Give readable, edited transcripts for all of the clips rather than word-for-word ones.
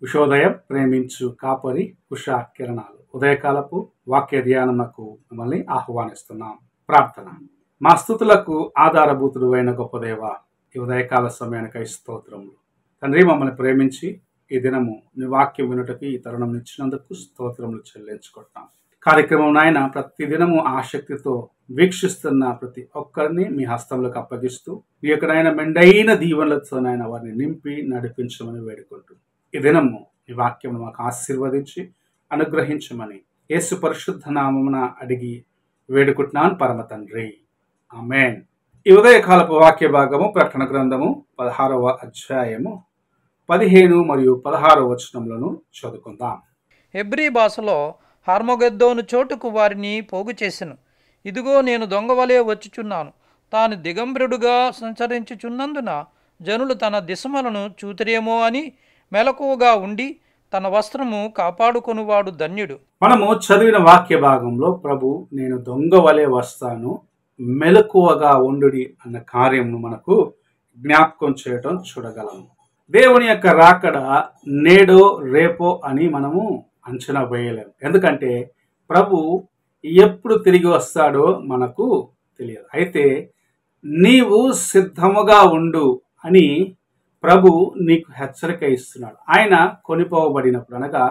ఉషోదయం ప్రేమించు కాపరి ఉషా కిరణాలు ఉదయకాలపు వాక్య ధ్యానమునకు మిమ్మల్ని ఆహ్వానిస్తున్నాం. ప్రార్థన. మా స్తుతులకు ఆధారభూతుడు అయిన గొప్ప దేవ, ఈ ఉదయకాల సమయానికై స్తోత్రములు. తండ్రి, మమ్మల్ని ప్రేమించి ఈ దినము నీ వాక్యం వినుటకి ఈ తరుణం ఇచ్చినందుకు స్తోత్రములు చెల్లించుకుంటాం. కార్యక్రమం నాయన ప్రతి దినము ఆసక్తితో వీక్షిస్తున్న ప్రతి ఒక్కరిని మీ హస్తంలోకి అప్పగిస్తూ మీ యొక్కనైనా మెండైన దీవెనలతో నాయన వారిని నింపి నడిపించమని వేడుకుంటూ ఈ దినము ఈ వాక్యం మాకు ఆశీర్వదించి అనుగ్రహించమని యేసు పరిశుద్ధ నామమున అడిగి వేడుకుంటున్నాను పరమ తండ్రి, ఆమేన్. ఈ ఉదయకాలపు వాక్య భాగము ప్రకటన గ్రంథము 16వ అధ్యాయము 15 మరియు 16 వచనములను చదువుకుందాం. హెబ్రీ భాషలో హార్మగెద్దోను చోటుకు వారిని పోగు చేసెను. ఇదిగో, నేను దొంగవలే వచ్చుచున్నాను. తాను దిగంబరుడుగా సంచరించుచున్నందున జనులు తన దిశమలను చూతురేమో అని మెలకువగా ఉండి తన వస్త్రము కాపాడుకొనువాడు ధన్యుడు. మనము చదివిన వాక్య భాగంలో ప్రభు నేను దొంగ వలె వస్తాను, మెలకువగా ఉండుడి అన్న కార్యమును మనకు జ్ఞాపకం చేయటం చూడగలము. దేవుని యొక్క రాకడ నేడో రేపో అని మనము అంచనా వేయలేము. ఎందుకంటే ప్రభు ఎప్పుడు తిరిగి వస్తాడో మనకు తెలియదు. అయితే నీవు సిద్ధముగా ఉండు అని ప్రభు నీకు హెచ్చరిక ఇస్తున్నాడు. ఆయన కొనిపోవబడినప్పుడు అనగా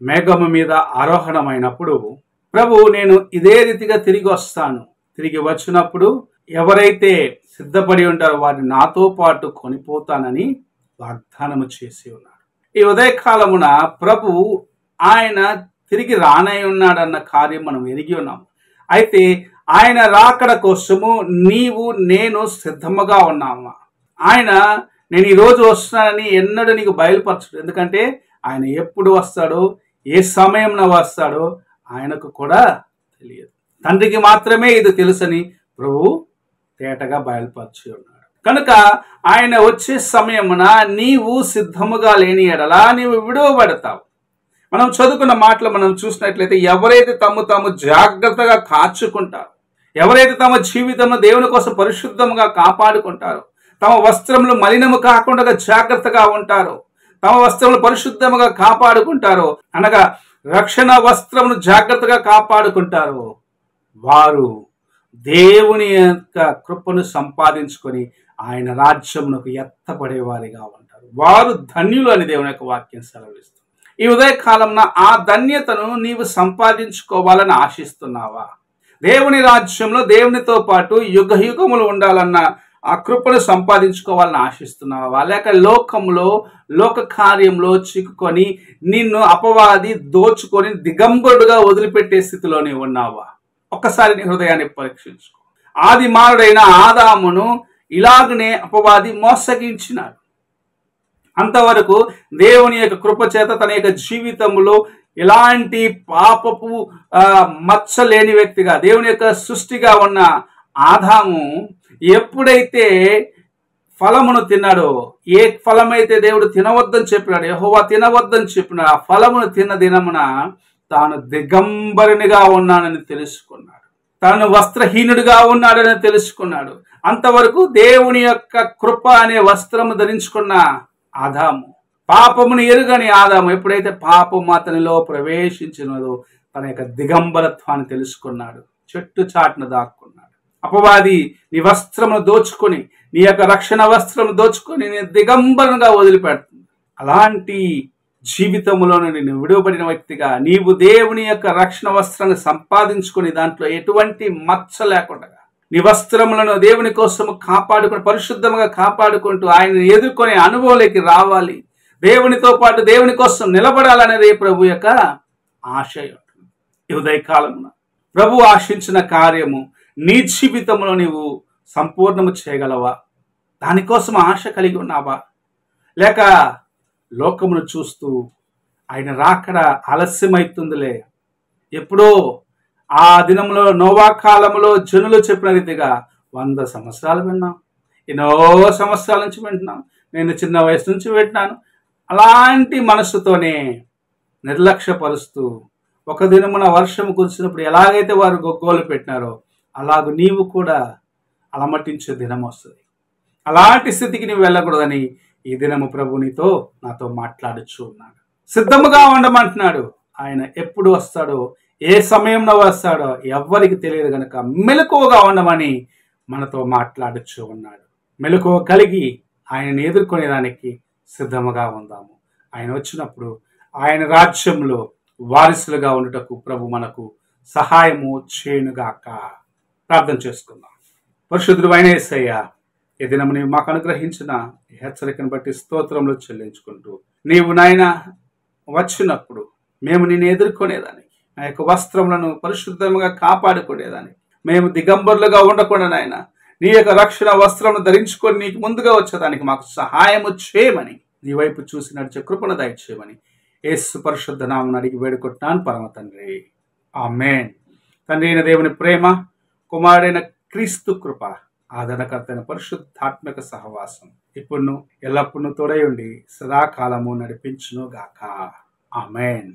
మేఘము మీద ఆరోహణమైనప్పుడు ప్రభు నేను ఇదే రీతిగా తిరిగి వస్తాను, తిరిగి వచ్చినప్పుడు ఎవరైతే సిద్ధపడి ఉంటారో వారిని నాతో పాటు కొనిపోతానని వాగ్దానము చేసి ఉన్నాడు. ఈ ఉదయకాలమున ప్రభు ఆయన తిరిగి రానై ఉన్నాడన్న కార్యం మనం ఎరిగి ఉన్నాము. అయితే ఆయన రాకడ కోసము నీవు నేను సిద్ధముగా ఉన్నామా? ఆయన నేను ఈరోజు వస్తున్నానని ఎన్నడూ నీకు బయలుపరచడు. ఎందుకంటే ఆయన ఎప్పుడు వస్తాడో ఏ సమయంలో వస్తాడో ఆయనకు కూడా తెలియదు. తండ్రికి మాత్రమే ఇది తెలుసని ప్రభు తేటగా బయలుపరిచి ఉన్నాడు. కనుక ఆయన వచ్చే సమయమున నీవు సిద్ధముగా లేని ఎడలా నీవు విడువబడతావు. మనం చదువుకున్న మాటలు మనం చూసినట్లయితే ఎవరైతే తాము జాగ్రత్తగా కాచుకుంటారో, ఎవరైతే తమ జీవితంలో దేవుని కోసం పరిశుద్ధముగా కాపాడుకుంటారో, తమ వస్త్రములు మలినము కాకుండా జాగ్రత్తగా ఉంటారో, తమ వస్త్రములు పరిశుద్ధముగా కాపాడుకుంటారో అనగా రక్షణ వస్త్రమును జాగ్రత్తగా కాపాడుకుంటారో వారు దేవుని యొక్క కృపను సంపాదించుకొని ఆయన రాజ్యమునకు ఎత్తపడేవారిగా ఉంటారు. వారు ధన్యులు అని దేవుని యొక్క వాక్యం సెలవిస్తుంది. ఈ ఉదయకాలంలో ఆ ధన్యతను నీవు సంపాదించుకోవాలని ఆశిస్తున్నావా? దేవుని రాజ్యంలో దేవునితో పాటు యుగ యుగములు ఉండాలన్న ఆ కృపను సంపాదించుకోవాలని ఆశిస్తున్నావా? లేక లోకములో లోక కార్యంలో చిక్కుకొని నిన్ను అపవాది దోచుకొని దిగంబరుడుగా వదిలిపెట్టే స్థితిలోనే ఉన్నావా? ఒక్కసారి నీ హృదయాన్ని పరీక్షించుకో. ఆది మానవుడైన ఆదామును ఇలాగనే అపవాది మోసగించినాడు. అంతవరకు దేవుని యొక్క కృప చేత తన యొక్క జీవితంలో ఎలాంటి పాపపు మచ్చ లేని వ్యక్తిగా దేవుని యొక్క సృష్టిగా ఉన్న ఆదాము ఎప్పుడైతే ఫలమును తిన్నాడో, ఏ ఫలమైతే దేవుడు తినవద్దని చెప్పినాడు, యెహోవా తినవద్దని చెప్పిన ఆ ఫలమును తిన్న దినమున తాను దిగంబరునిగా ఉన్నానని తెలుసుకున్నాడు. తాను వస్త్రహీనుడిగా ఉన్నాడని తెలుసుకున్నాడు. అంతవరకు దేవుని యొక్క కృప అనే వస్త్రము ధరించుకున్న ఆదాము, పాపమును ఎరుగని ఆదాము ఎప్పుడైతే పాపము అతనిలో ప్రవేశించినదో తన యొక్క దిగంబరత్వాన్ని తెలుసుకున్నాడు. చెట్టు చాటున దాక్కున్నాడు. అపవాది నీ వస్త్రమును దోచుకొని, నీ యొక్క రక్షణ వస్త్రము దోచుకొని నీ దిగంబరంగా వదిలిపెడుతుంది. అలాంటి జీవితంలో నేను విడువబడిన వ్యక్తిగా నీవు దేవుని యొక్క రక్షణ వస్త్రాన్ని సంపాదించుకొని దాంట్లో ఎటువంటి మచ్చ లేకుండా నీ వస్త్రములను దేవుని కోసం కాపాడుకొని పరిశుద్ధంగా కాపాడుకుంటూ ఆయన ఎదుర్కొనే అనుభవంలోకి రావాలి. దేవునితో పాటు దేవుని కోసం నిలబడాలనేది ప్రభు యొక్క ఆశయం. ఈ ఉదయకాలంలో ప్రభు ఆశించిన కార్యము నీ జీవితంలో నీవు సంపూర్ణము చేయగలవా? దానికోసం ఆశ కలిగి ఉన్నావా? లేక లోకమును చూస్తూ ఆయన రాకడ ఆలస్యమవుతుందిలే, ఎప్పుడో ఆ దినంలో నోవా కాలంలో జనులు చెప్పిన రీతిగా 100 సంవత్సరాలు విన్నాం, ఎన్నో సంవత్సరాల నుంచి వింటున్నాం, నేను చిన్న వయసు నుంచి వింటున్నాను, అలాంటి మనస్సుతోనే నిర్లక్ష్యపరుస్తూ ఒక దినమున వర్షం కురిసినప్పుడు ఎలాగైతే వారు గొగ్గోలు పెట్టినారో అలాగూ నీవు కూడా అలమటించే దినం వస్తుంది. అలాంటి స్థితికి నీవు వెళ్ళకూడదని ఈ దినము ప్రభు నీతో నాతో మాట్లాడుచు ఉన్నాడు. సిద్ధముగా ఉండమంటున్నాడు. ఆయన ఎప్పుడు వస్తాడో, ఏ సమయంలో వస్తాడో ఎవ్వరికి తెలియదు కనుక మెలకువగా ఉండమని మనతో మాట్లాడుచూ ఉన్నాడు. మెలకువ కలిగి ఆయనను ఎదుర్కొనేదానికి సిద్ధముగా ఉందాము. ఆయన వచ్చినప్పుడు ఆయన రాజ్యంలో వారసులుగా ఉండుటకు ప్రభు మనకు సహాయము చేయునుగాక. ప్రార్థన చేసుకుందాం. పరిశుద్ధుడు అయిన యేసయ్య, ఈ దినము నీవు మాకు అనుగ్రహించిన ఈ హెచ్చరికను బట్టి స్తోత్రములు చెల్లించుకుంటూ, నీవు నాయన వచ్చినప్పుడు మేము నిన్ను ఎదుర్కొనేదానికి, ఆ యొక్క వస్త్రములను పరిశుద్ధంగా కాపాడుకునేదానికి, మేము దిగంబరులుగా ఉండకుండా నాయన నీ యొక్క రక్షణ వస్త్రమును ధరించుకొని నీకు ముందుగా వచ్చేదానికి మాకు సహాయము చేయమని, నీ వైపు చూసి నడిచే కృపను దయచేయమని యేసు పరిశుద్ధ నామమున అడిగి వేడుకుంటున్నాను పరమ తండ్రి. ఆమేన్. తండ్రి అయిన దేవుని ప్రేమ, కుమారుడైన క్రీస్తు కృప, ఆదరణకర్తైన పరిశుద్ధాత్మక సహవాసం ఇప్పుడు ఎల్లప్పుడూ తోడై ఉండి సదాకాలము నడిపించును గాక. ఆమేన్.